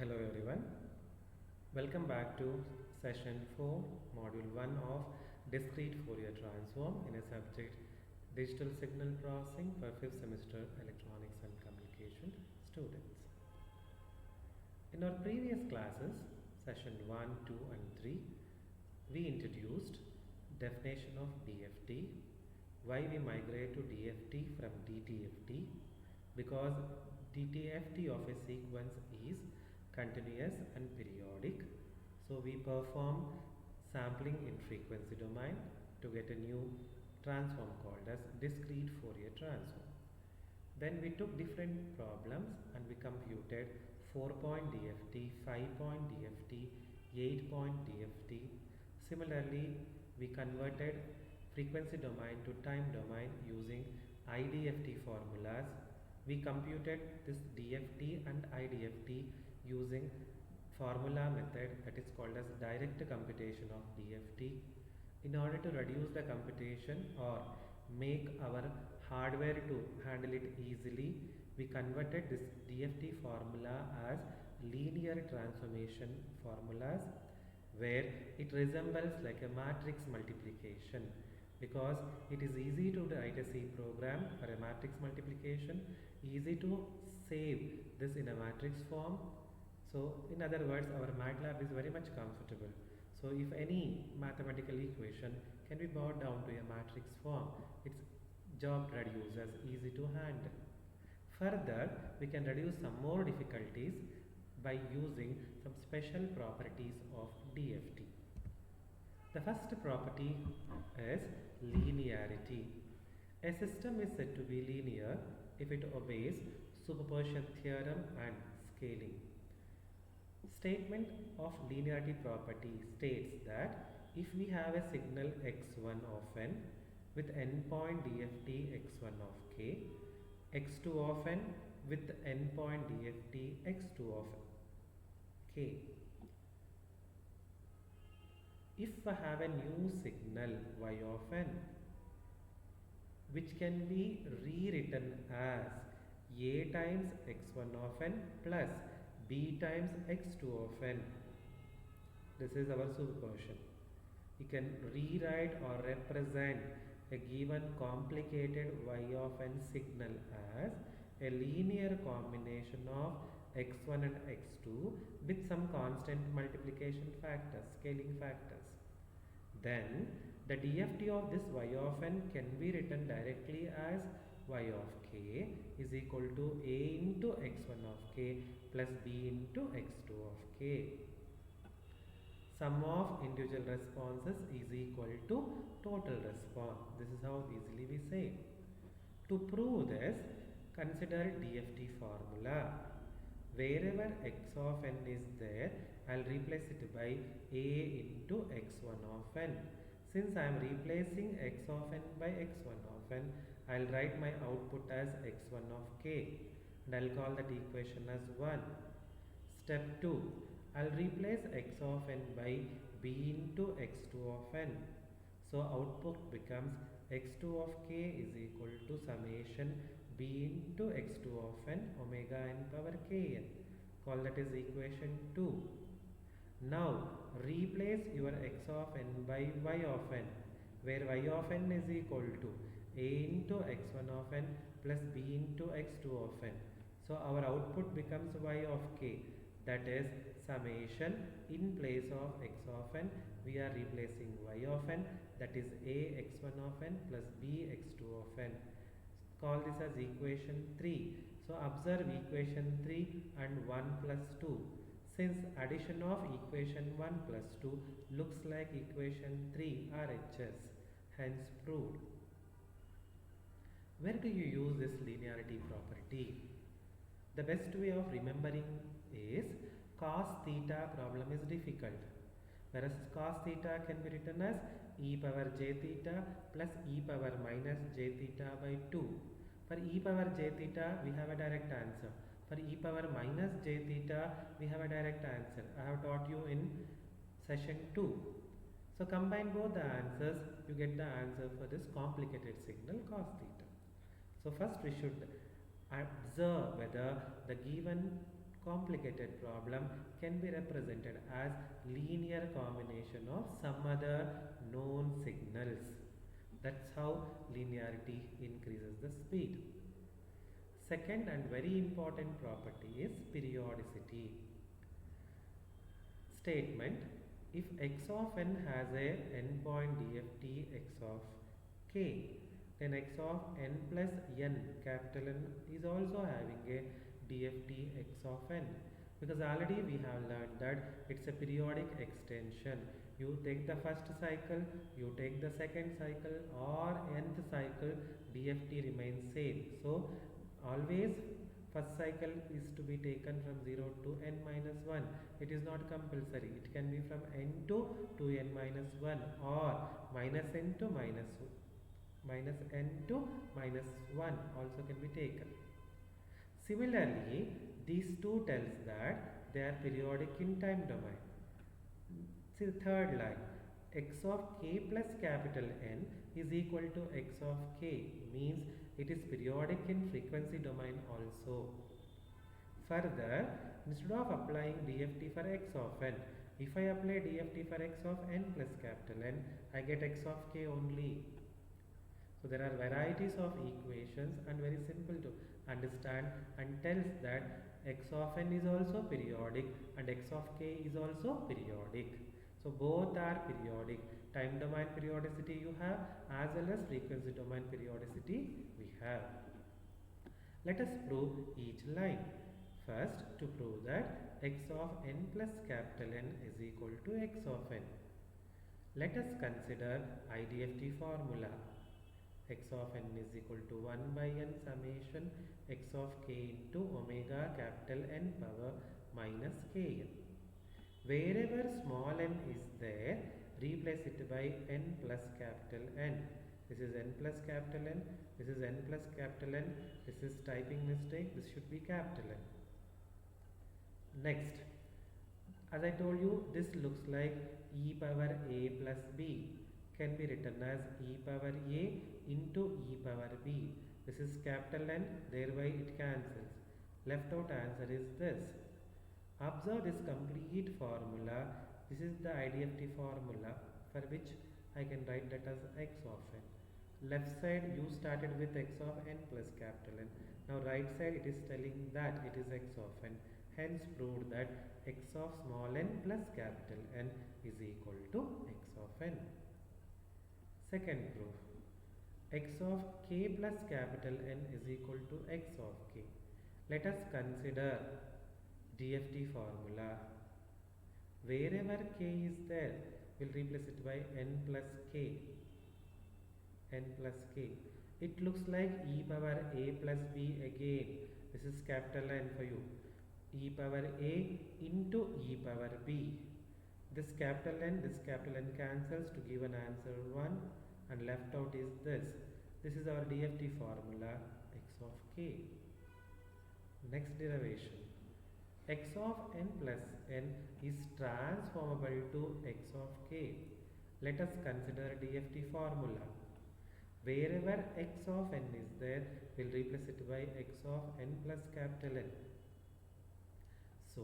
Hello everyone. Welcome back to session 4, module 1 of discrete Fourier transform in a subject digital signal processing for 5th semester electronics and communication students. In our previous classes, session 1, 2 and 3, we introduced definition of DFT, why we migrate to DFT from DTFT, because DTFT of a sequence is continuous and periodic. So we perform sampling in frequency domain to get a new transform called as discrete Fourier transform. Then we took different problems and we computed 4-point DFT, 5-point DFT, 8-point DFT. Similarly, we converted frequency domain to time domain using IDFT formulas. We computed this DFT and IDFT using formula method that is called as direct computation of DFT. In order to reduce the computation or make our hardware to handle it easily, we converted this DFT formula as linear transformation formulas, where it resembles like a matrix multiplication, because it is easy to write a C program for a matrix multiplication, easy to save this in a matrix form. So in other words, our MATLAB is very much comfortable. So if any mathematical equation can be brought down to a matrix form, its job reduces, easy to handle. Further, we can reduce some more difficulties by using some special properties of DFT. The first property is linearity. A system is said to be linear if it obeys superposition theorem and scaling. Statement of linearity property states that if we have a signal x1 of n with endpoint DFT x1 of k, x2 of n with endpoint DFT x2 of k. If I have a new signal y of n, which can be rewritten as a times x1 of n plus b times x2 of n. This is our superposition. You can rewrite or represent a given complicated y of n signal as a linear combination of x1 and x2 with some constant multiplication factors, scaling factors. Then the DFT of this y of n can be written directly as y of k is equal to a into x1 of k plus b into x2 of k. Sum of individual responses is equal to total response. This is how easily we say. To prove this, consider DFT formula. Wherever x of n is there, I will replace it by a into x1 of n. Since I am replacing x of n by x1 of n, I will write my output as x1 of k and I will call that equation as 1. Step 2. I will replace x of n by b into x2 of n. So output becomes x2 of k is equal to summation b into x2 of n omega n power kn. Call that as equation 2. Now replace your x of n by y of n, where y of n is equal to a into x1 of n plus b into x2 of n. So our output becomes y of k, that is summation. In place of x of n, we are replacing y of n, that is a x1 of n plus b x2 of n. Call this as equation 3. So observe equation 3 and 1 plus 2. Since addition of equation 1 plus 2 looks like equation 3 RHS, hence proved. Where do you use this linearity property? The best way of remembering is cos theta problem is difficult, whereas cos theta can be written as e power j theta plus e power minus j theta by 2. For e power j theta, we have a direct answer. For e power minus j theta, we have a direct answer. I have taught you in session 2. So combine both the answers, you get the answer for this complicated signal cos theta. So first we should observe whether the given complicated problem can be represented as linear combination of some other known signals. That's how linearity increases the speed. Second and very important property is periodicity. Statement: if x of n has a endpoint DFT x of k, then x of n plus n, capital N, is also having a DFT x of n, because already we have learned that it's a periodic extension. You take the first cycle, you take the second cycle or nth cycle, DFT remains same. So always first cycle is to be taken from 0 to n minus 1. It is not compulsory. It can be from n to 2n minus 1 or minus n to minus n to minus 1 also can be taken. Similarly, these two tells that they are periodic in time domain. See the third line, x of k plus capital N is equal to x of k, means it is periodic in frequency domain also. Further, instead of applying DFT for x of n, if I apply DFT for x of n plus capital N, I get x of k only. So there are varieties of equations and very simple to understand, and tells that x of n is also periodic and x of k is also periodic. So both are periodic. Time domain periodicity you have as well as frequency domain periodicity we have. Let us prove each line. First, to prove that x of n plus capital N is equal to x of n, let us consider IDFT formula. X of n is equal to 1 by n summation x of k into omega capital N power minus kn. Wherever small n is there, replace it by n plus capital N. This is n plus capital N, this is n plus capital N, this is typing mistake, this should be capital N. Next, as I told you, this looks like e power a plus b, can be written as e power a into e power b. This is capital N, thereby it cancels. Left out answer is this. Observe this complete formula. This is the IDFT formula for which I can write that as x of n. Left side you started with x of n plus capital N. Now right side it is telling that it is x of n. Hence proved that x of small n plus capital N is equal to x of n. Second proof. X of k plus capital N is equal to x of k. Let us consider DFT formula. Wherever k is there, we'll replace it by n plus k. N plus k. It looks like e power a plus b again. This is capital N for you. E power a into e power b. This capital N cancels to give an answer 1, and left out is this. This is our DFT formula, x of k. Next derivation. X of n plus n is transformable to x of k. Let us consider DFT formula. Wherever x of n is there, we'll replace it by x of n plus capital N. So,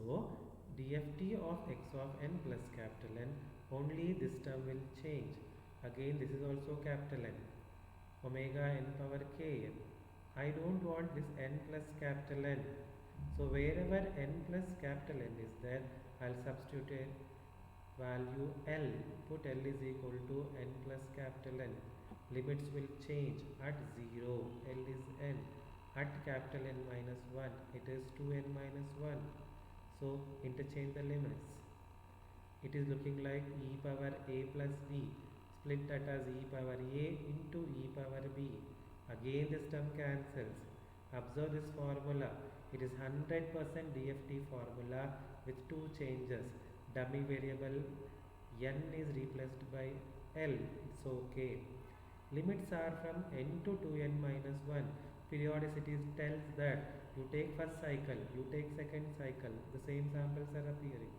DFT of x of n plus capital N, only this term will change. Again, this is also capital N. Omega n power kn. I don't want this n plus capital N. So wherever n plus capital N is there, I'll substitute a value L. Put L is equal to n plus capital N. Limits will change. At 0, L is n. At capital N minus 1, it is 2n minus 1. So interchange the limits. It is looking like e power a plus b. Split that as e power a into e power b. Again this term cancels. Observe this formula. It is 100% DFT formula with two changes. Dummy variable n is replaced by L. It's okay. Limits are from n to 2n minus 1. Periodicity tells that you take first cycle, you take second cycle, the same samples are appearing.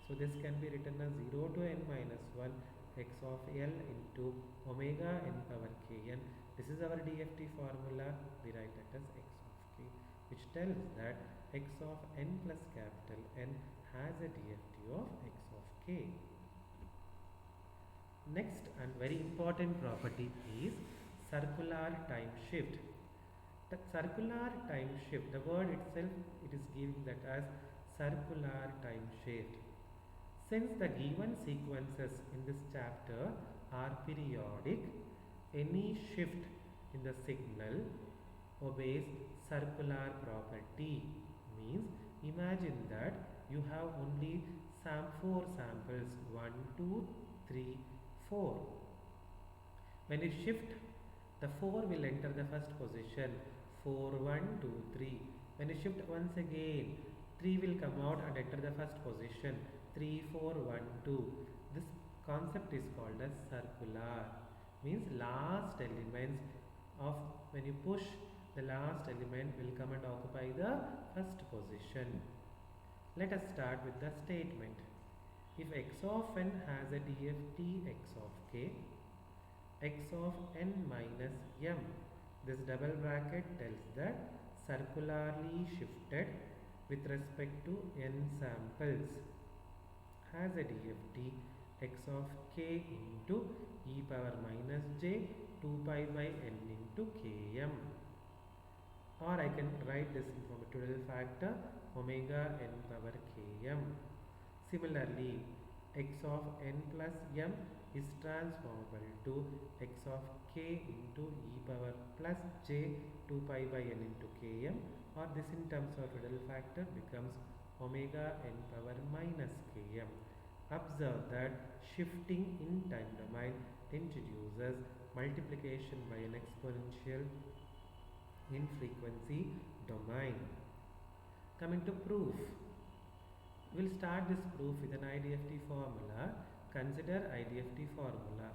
So this can be written as 0 to n minus 1 x of L into omega n power kn. This is our DFT formula. We write it as x of k. which tells that x of n plus capital N has a DFT of x of k. Next and very important property is circular time shift. The circular time shift, the word itself, it is giving that as circular time shift. Since the given sequences in this chapter are periodic, any shift in the signal obeys circular property. Means imagine that you have only 4 samples 1, 2, 3, 4. When you shift, the 4 will enter the first position 4, 1, 2, 3. When you shift once again, 3 will come out and enter the first position 3, 4, 1, 2. This concept is called as circular. Means last elements of when you push, the last element will come and occupy the first position. Let us start with the statement. If x of n has a DFT x of k, x of n minus m, this double bracket tells that circularly shifted with respect to n samples has a DFT x of k into e power minus j 2 pi by n into km. Or I can write this in commutative factor omega n power km. Similarly, x of n plus m is transformable to x of k into e power plus j 2 pi by n into km, or this in terms of real factor becomes omega n power minus km. Observe that shifting in time domain introduces multiplication by an exponential in frequency domain. Coming to proof. We'll start this proof with an IDFT formula. Consider IDFT formula.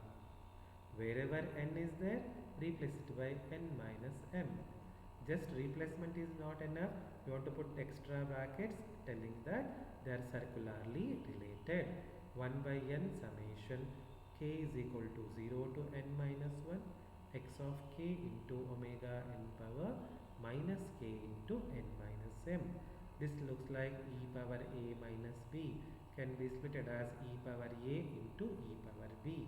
Wherever n is there, replace it by n minus m. Just replacement is not enough. You want to put extra brackets telling that they are circularly related. 1 by n summation k is equal to 0 to n minus 1 x of k into omega n power minus k into n minus m. This looks like e power a minus b can be split as e power a into e power b.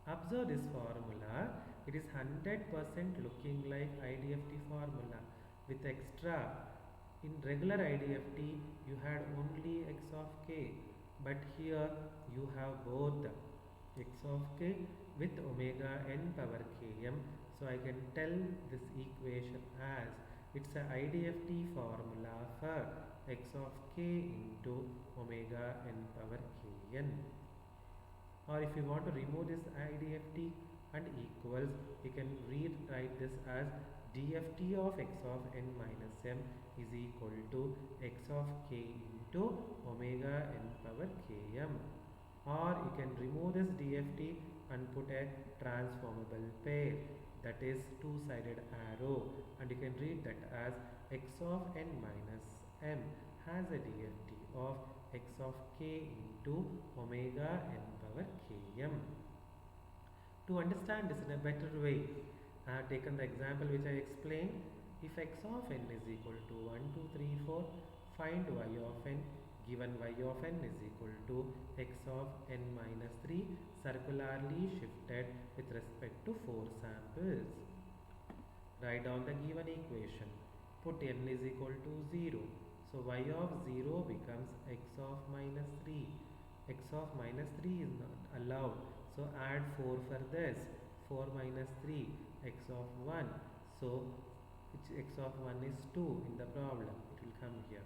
Observe this formula. It is 100% looking like IDFT formula with extra. In regular IDFT, you had only x of k, but here you have both x of k with omega n power km. So I can tell this equation as it's a IDFT formula for x of k into omega n power kn. Or if you want to remove this IDFT and equals, you can rewrite this as DFT of x of n minus m is equal to x of k into omega n power km. Or you can remove this DFT and put a transformable pair, that is two-sided arrow, and you can read that as x of n minus m has a DFT of x of k into omega n power km. To understand this in a better way, I have taken the example which I explained. If x of n is equal to 1, 2, 3, 4, find y of n. Given y of n is equal to x of n minus 3 circularly shifted with respect to 4 samples. Write down the given equation. Put n is equal to 0. So y of 0 becomes x of minus 3. X of minus 3 is not allowed. So add 4 for this. 4 minus 3, x of 1. So which x of 1 is 2 in the problem. It will come here.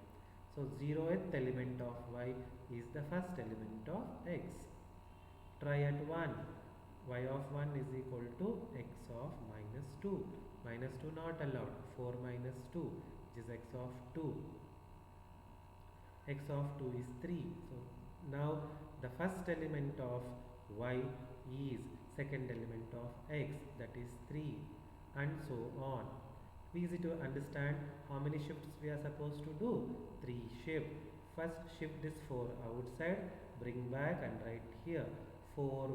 So 0th element of y is the first element of x. Try at 1. Y of 1 is equal to x of minus 2. Minus 2 not allowed. 4 minus 2, which is x of 2. X of 2 is 3. So now the first element of y is second element of x, that is 3, and so on. Easy to understand how many shifts we are supposed to do. 3 shift. First shift this 4 outside, bring back and write here 4, 1,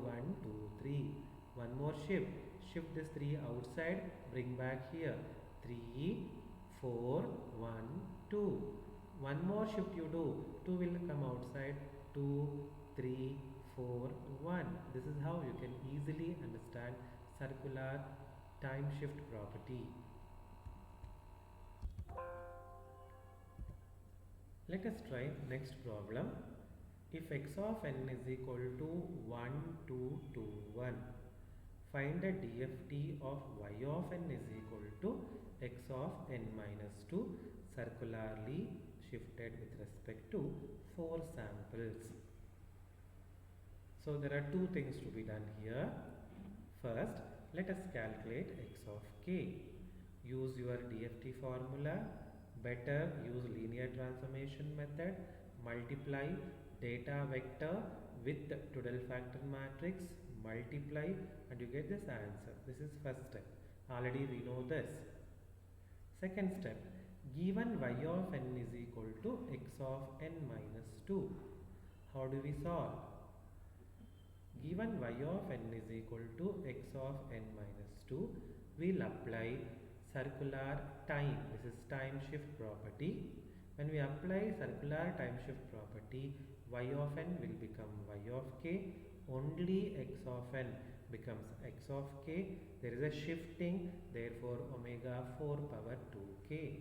2, 3. One more shift. Shift this 3 outside, bring back here 3, 4, 1, 2. One more shift you do, 2 will come outside, 2, 3, 4, 1. This is how you can easily understand circular time shift property. Let us try next problem. If x of n is equal to 1, 2, 2, 1, find the DFT of y of n is equal to x of n minus 2 circularly shifted with respect to 4 samples. So there are two things to be done here. First, let us calculate x of k. Use your DFT formula. Better use linear transformation method. Multiply data vector with Tudor factor matrix. Multiply and you get this answer. This is first step. Already we know this. Second step. Given y of n is equal to x of n minus 2. How do we solve? Given y of n is equal to x of n minus 2, we will apply circular time. This is time shift property. When we apply circular time shift property, y of n will become y of k. Only x of n becomes x of k. There is a shifting, therefore omega 4 power 2k.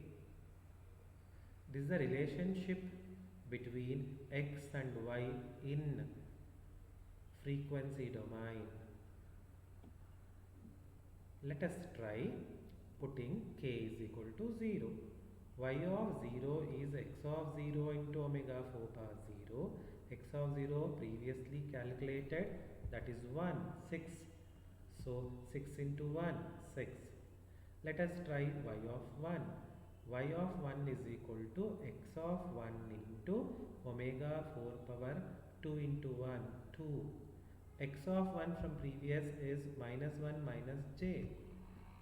This is the relationship between x and y in frequency domain. Let us try putting k is equal to 0. Y of 0 is x of 0 into omega 4 power 0. X of 0 previously calculated, that is 1, 6. So 6 into 1, 6. Let us try y of 1. Y of 1 is equal to x of 1 into omega 4 power 2 into 1, 2. X of 1 from previous is minus 1 minus j.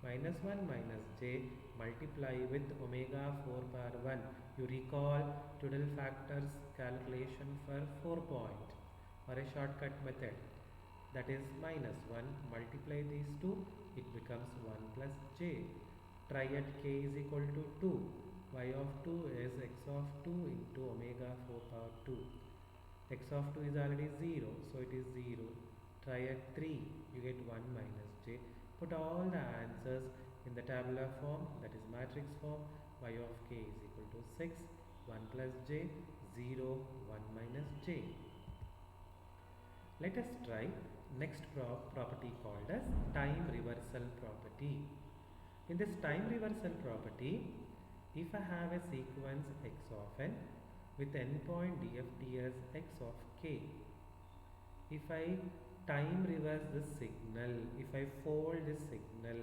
Minus 1 minus j multiply with omega 4 power 1. You recall Tudor factors calculation for 4 point or a shortcut method. That is minus 1. Multiply these two, it becomes 1 plus j. Try at k is equal to 2. Y of 2 is x of 2 into omega 4 power 2. X of 2 is already 0, so it is 0. Try at 3, you get 1 minus j. Put all the answers in the tabular form, that is matrix form. Y of k is equal to 6, 1 plus j, 0, 1 minus j. Let us try next property called as time reversal property. In this time reversal property, if I have a sequence x of n with endpoint DFT as x of k, if I time reverse this signal, if I fold this signal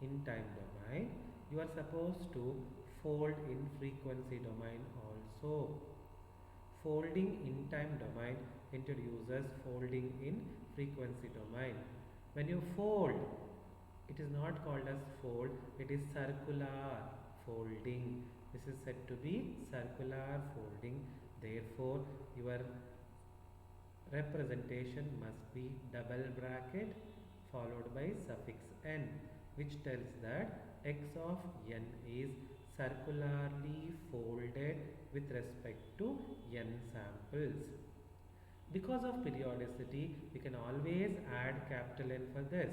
in time domain, you are supposed to fold in frequency domain also. Folding in time domain introduces folding in frequency domain. When you fold, it is not called as fold, it is circular folding. This is said to be circular folding. Therefore, your representation must be double bracket followed by suffix n, which tells that x of n is circularly folded with respect to n samples. Because of periodicity, we can always add capital N for this.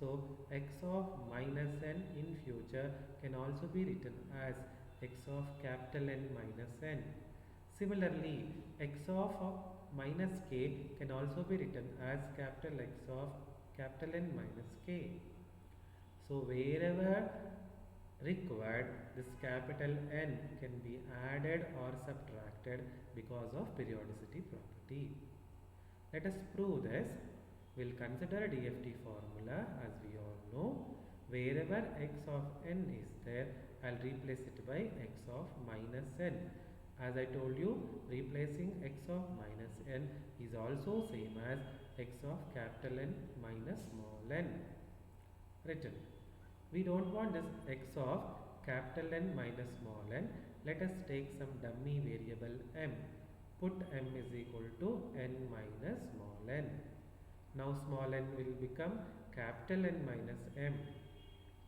So x of minus n in future can also be written as x of capital N minus n. Similarly, x of minus k can also be written as capital X of capital N minus k. So wherever required, this capital N can be added or subtracted because of periodicity property. Let us prove this. We'll consider DFT formula. As we all know, wherever x of n is there, I'll replace it by x of minus n. As I told you, replacing x of minus n is also same as x of capital N minus small n. Written. We don't want this x of capital N minus small n. Let us take some dummy variable m. Put m is equal to n minus small n. Now small n will become capital N minus m.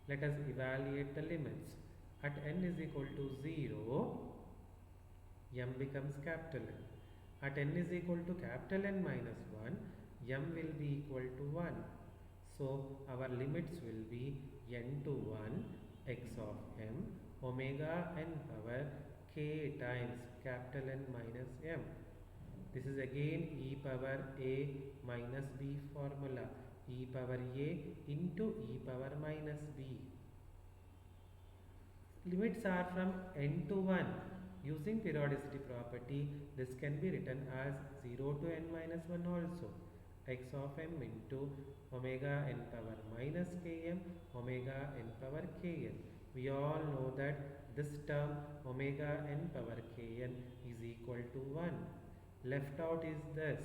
Let us evaluate the limits. At n is equal to 0, m becomes capital N. At n is equal to capital N minus 1, m will be equal to 1. So our limits will be n to 1 x of m omega n power k times capital N minus m. This is again e power a minus b formula, e power a into e power minus b. Limits are from n to 1. Using periodicity property, this can be written as 0 to n minus 1 also. X of m into omega n power minus km omega n power kn. We all know that this term omega n power kn is equal to 1. Left out is this.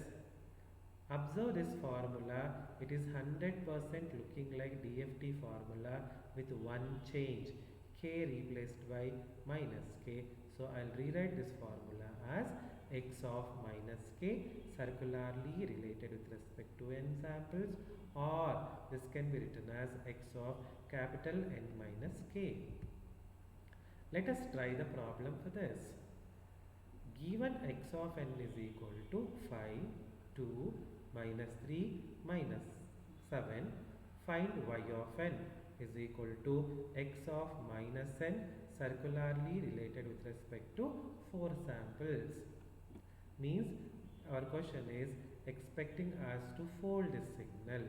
Observe this formula. It is 100% looking like DFT formula with one change. K replaced by minus k. So I'll rewrite this formula as x of minus k circularly related with respect to n samples, or this can be written as x of capital N minus k. Let us try the problem for this. Given x of n is equal to 5, 2, minus 3, minus 7, find y of n is equal to x of minus n circularly related with respect to 4 samples. Means our question is expecting us to fold this signal.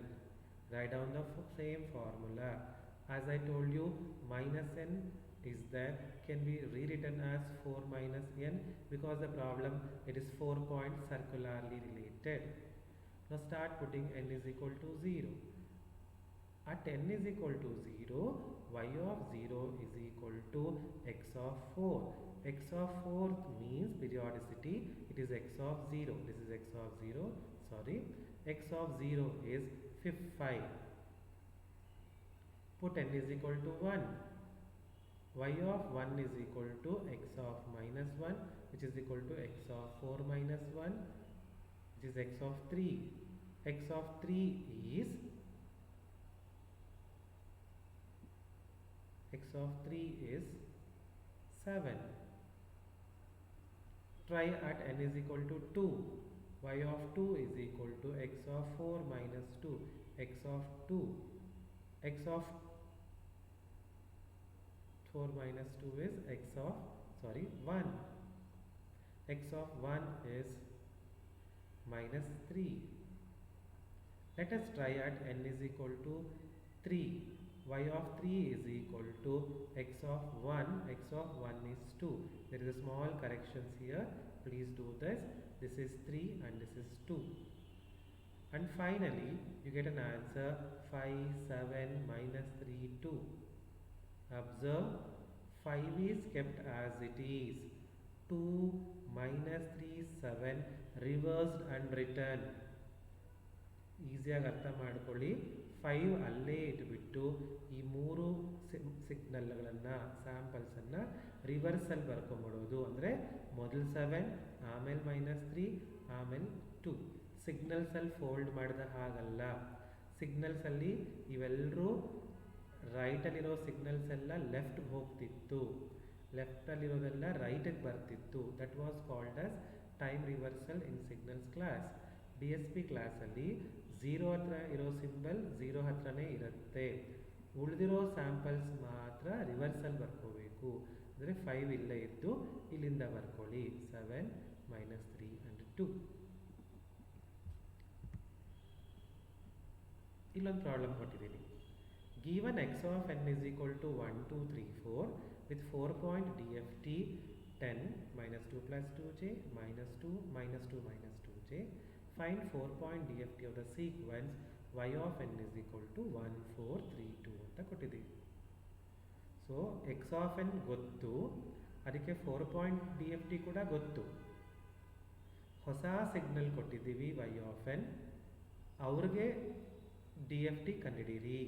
Write down the same formula. As I told you, minus n is there, can be rewritten as 4 minus n because the problem, it is 4 points circularly related. Now start putting n is equal to 0. At n is equal to 0, y of 0 is equal to x of 4. X of 4 means periodicity, it is x of 0. This is x of 0, sorry. X of 0 is 5. Put n is equal to 1. Y of 1 is equal to x of minus 1, which is equal to x of 4 minus 1, which is x of 3. X of 3 is x of 3 is 7. Try at n is equal to 2. Y of 2 is equal to x of 4 minus 2. X of 2. X of 4 minus 2 is x of, 1. X of 1 is minus 3. Let us try at n is equal to 3. Y of 3 is equal to x of 1. X of 1 is 2. There is a small corrections here. Please do this. This is 3 and this is 2. And finally, you get an answer 5, 7, minus 3, 2. Observe, 5 is kept as it is. 2, minus 3, 7, reversed and written. ಈಸಿಯಾಗಿ ಅರ್ಥ ಮಾಡ್ಕೊಳ್ಳಿ. 5 ಅಲ್ಲೇ ಇಟ್ಬಿಟ್ಟು ಈ 3 ಸಿಗ್ನಲ್ಗಳನ್ನು ಸ್ಯಾಂಪಲ್ಸನ್ನು ರಿವರ್ಸಲ್ಲಿ ಬರ್ಕೊಂಬಿಡೋದು. ಅಂದರೆ ಮೊದಲು 7, ಆಮೇಲೆ minus 3, ಆಮೇಲೆ 2. ಸಿಗ್ನಲ್ಸಲ್ಲಿ ಫೋಲ್ಡ್ ಮಾಡಿದ ಹಾಗಲ್ಲ. ಸಿಗ್ನಲ್ಸಲ್ಲಿ ಇವೆಲ್ಲರೂ ರೈಟಲ್ಲಿರೋ ಸಿಗ್ನಲ್ಸ್ ಎಲ್ಲ ಲೆಫ್ಟ್ಗೆ ಹೋಗ್ತಿತ್ತು, ಲೆಫ್ಟಲ್ಲಿರೋದೆಲ್ಲ ರೈಟಿಗೆ ಬರ್ತಿತ್ತು. That was called as time reversal in signals class. D S P ಕ್ಲಾಸಲ್ಲಿ 0 ಹತ್ರ ಇರೋ ಸಿಂಬಲ್ 0 ಹತ್ರನೇ ಇರುತ್ತೆ. ಉಳಿದಿರೋ ಸ್ಯಾಂಪಲ್ಸ್ ಮಾತ್ರ ರಿವರ್ಸಲ್ ಬರ್ಕೋಬೇಕು. ಅಂದರೆ 5 ಇಲ್ಲೇ ಇದ್ದು ಇಲ್ಲಿಂದ ಬರ್ಕೊಳ್ಳಿ. 7, minus 3 and 2. ಇಲ್ಲೊಂದು ಪ್ರಾಬ್ಲಮ್ ಕೊಟ್ಟಿದ್ದೀನಿ. Given x of n is equal to 1, 2, 3, 4 with 4-point DFT 10, minus 2 plus 2j, minus 2, minus 2, minus 2j. Find 4-point DFT of the sequence y of n is equal to 1, 4, 3, 2 ಅಂತ ಕೊಟ್ಟಿದ್ದೀವಿ. So x of n ಗೊತ್ತು, ಅದಕ್ಕೆ 4-point DFT ಕೂಡ ಗೊತ್ತು. ಹೊಸ signal ಕೊಟ್ಟಿದ್ದೀವಿ y of n, ಅವ್ರಿಗೆ DFT ಕಂಡುಹಿಡೀರಿ.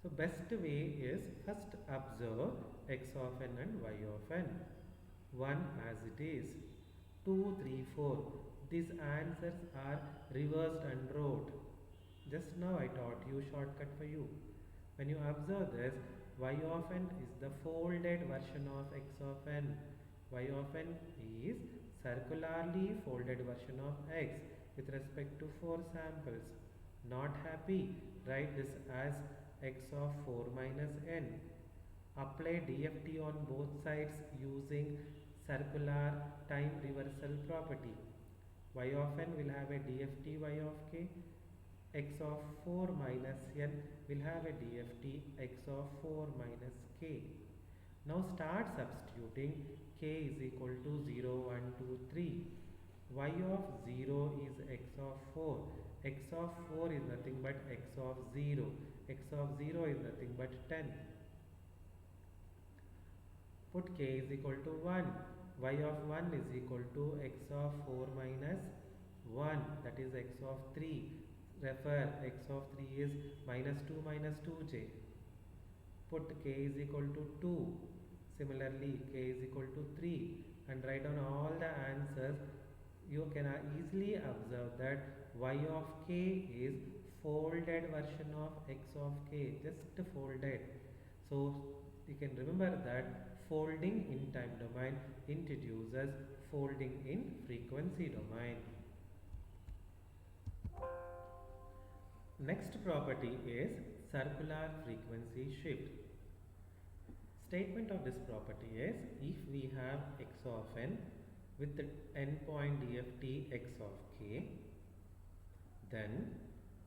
So best way is first observe x of n and y of n. 1 as it is, 2, 3, 4. These answers are reversed and wrote. Just now I taught you shortcut for you. When you observe this, y of n is the folded version of x of n. Y of n is circularly folded version of x with respect to 4 samples. Not happy? Write this as x of 4 minus n. Apply DFT on both sides using circular time reversal property. Y of n will have a DFT y of k. X of 4 minus n will have a DFT x of 4 minus k. Now start substituting. K is equal to 0, 1, 2, 3. Y of 0 is x of 4. X of 4 is nothing but x of 0. X of 0 is nothing but 10. Put k is equal to 1. Y of 1 is equal to x of 4 minus 1, that is x of 3. Refer, x of 3 is minus 2 minus 2j. Put k is equal to 2. Similarly, k is equal to 3 and write down all the answers. You can easily observe that y of k is folded version of x of k, just folded. So you can remember that folding in time domain introduces folding in frequency domain. Next property is circular frequency shift. Statement of this property is, if we have x of n with the n-point DFT x of k, then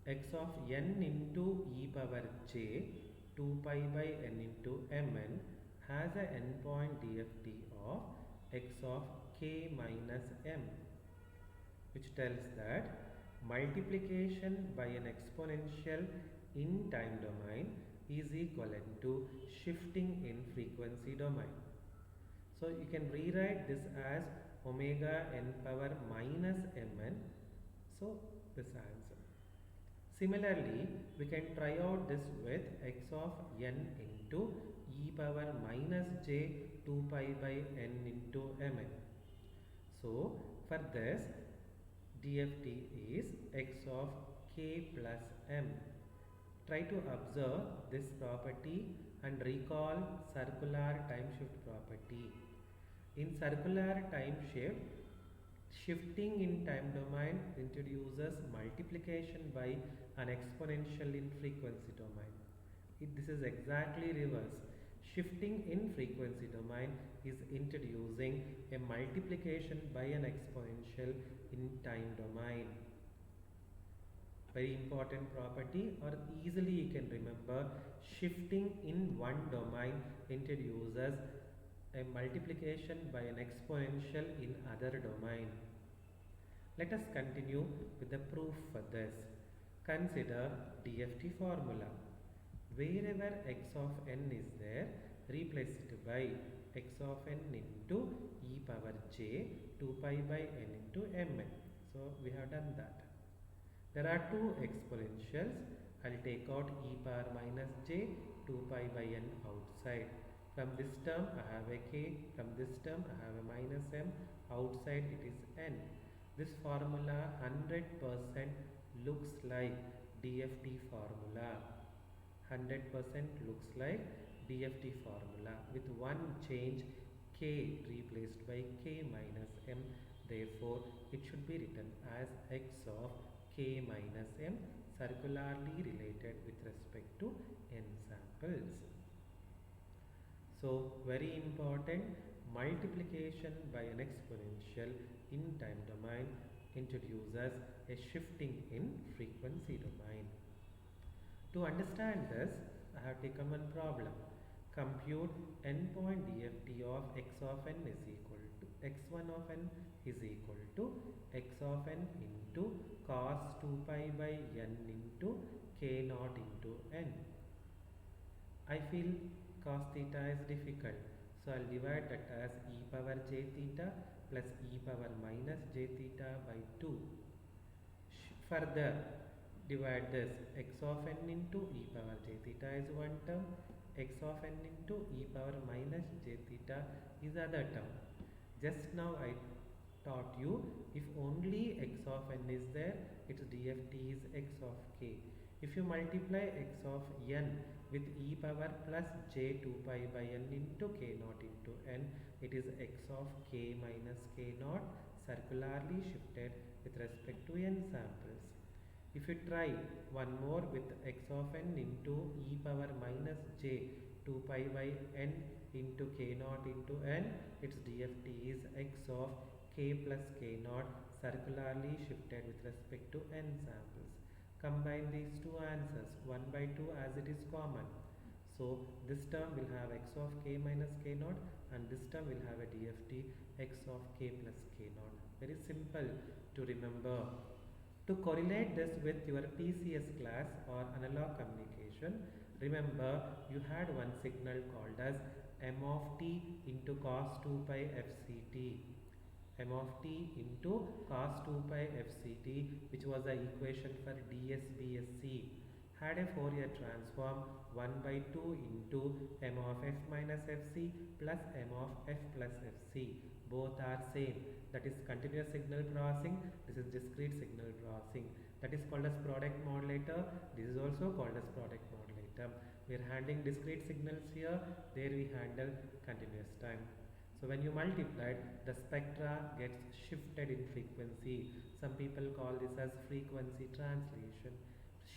x of n into e power j 2 pi by n into mn has a n-point DFT of x of k minus m, which tells that multiplication by an exponential in time domain is equivalent to shifting in frequency domain. So you can rewrite this as omega n power minus mn. So this answer. Similarly, we can try out this with x of n into e power minus j 2 pi by n into mn. So for this, DFT is x of k plus m. Try to observe this property and recall circular time shift property. In circular time shift, shifting in time domain introduces multiplication by an exponential in frequency domain. This is exactly reverse. Shifting in frequency domain is introducing a multiplication by an exponential in time domain. Very important property, or easily you can remember, shifting in one domain introduces a multiplication by an exponential in other domain. Let us continue with the proof for this. Consider DFT formula. Wherever x of n is there, replace it by x of n into e power j 2 pi by n into mn. So we have done that. There are two exponentials. I'll take out e power minus j 2 pi by n outside. From this term I have a k, from this term I have a minus m, outside it is n. This formula 100% looks like DFT formula. 100% looks like DFT formula with one change, k replaced by k minus m. Therefore, it should be written as x of k minus m, circularly related with respect to n samples. So very important, multiplication by an exponential in time domain introduces a shifting in frequency domain. To understand this, I have taken one problem. Compute n-point DFT of x of n is equal to x1 of n is equal to x of n into cos 2 pi by n into k naught into n. I feel cos theta is difficult, so I'll divide that as e power j theta plus e power minus j theta by 2. Further, divide this, x of n into e power j theta is one term, x of n into e power minus j theta is other term. Just now I taught you, if only x of n is there, its DFT is x of k. If you multiply x of n with e power plus j 2 pi by n into k naught into n. It is x of k minus k naught circularly shifted with respect to n samples. If you try one more with x of n into e power minus j 2 pi by n into k naught into n, its DFT is x of k plus k naught circularly shifted with respect to n samples. Combine these two answers 1 by 2 as it is common. So this term will have x of k minus k naught and this term will have a DFT x of k plus k naught. Very simple to remember. To correlate this with your PCS class or analog communication, remember you had one signal called as m of t into cos 2 pi fct. M of t into cos 2 pi fct, which was the equation for DSBSC, had a Fourier transform 1 by 2 into m of f minus fc plus m of f plus fc. Both are same. That is continuous signal processing. This is discrete signal processing. That is called as product modulator. This is also called as product modulator. We are handling discrete signals here. There we handle continuous time. So when you multiply, the spectra gets shifted in frequency. Some people call this as frequency translation.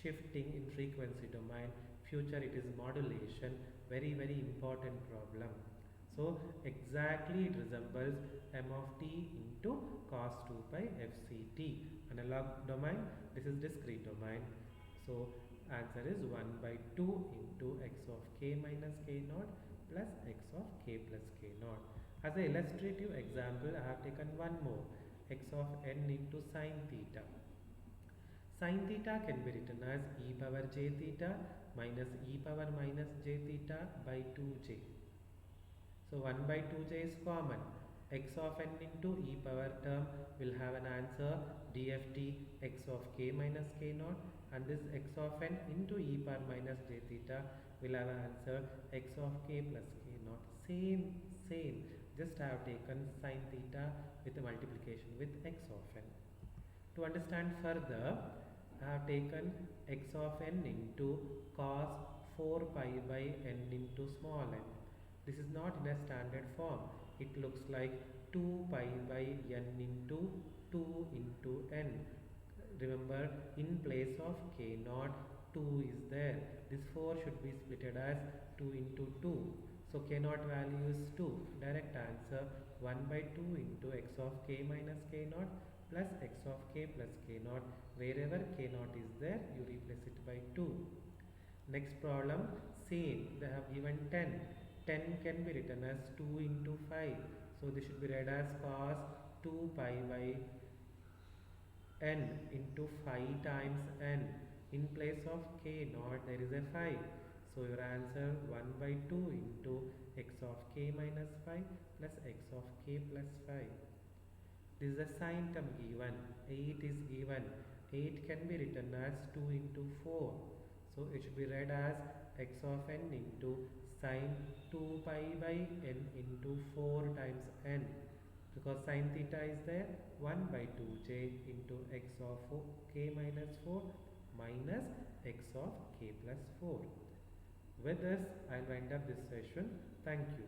Shifting in frequency domain. Future it is modulation. Very important problem. So exactly it resembles m of t into cos 2 pi fct. Analog domain, this is discrete domain. So answer is 1 by 2 into x of k minus k naught plus x of k plus k naught. As an illustrative example, I have taken one more, x of n into sin theta. Sin theta can be written as e power j theta minus e power minus j theta by 2j. So 1 by 2j is common. X of n into e power term will have an answer DFT x of k minus k naught, and this x of n into e power minus j theta will have an answer x of k plus k naught. Same. Just I have taken sin theta with a multiplication with x of n. To understand further, I have taken x of n into cos 4 pi by n into small n. This is not in a standard form. It looks like 2 pi by n into 2 into n. Remember, in place of k naught, 2 is there. This 4 should be splitted as 2 into 2. So k naught value is 2. Direct answer 1 by 2 into x of k minus k naught plus x of k plus k naught. Wherever k naught is there, you replace it by 2. Next problem, same. They have given 10. 10 can be written as 2 into 5. So this should be read as cos 2 pi by n into 5 times n. In place of k naught, there is a 5. So your answer 1 by 2 into x of k minus 5 plus x of k plus 5. This is a sign term given. 8 is given. 8 can be written as 2 into 4. So it should be read as x of n into sin 2 pi by n into 4 times n. Because sin theta is there, 1 by 2j into x of k minus 4 minus x of k plus 4. With this, I'll wind up this session. Thank you.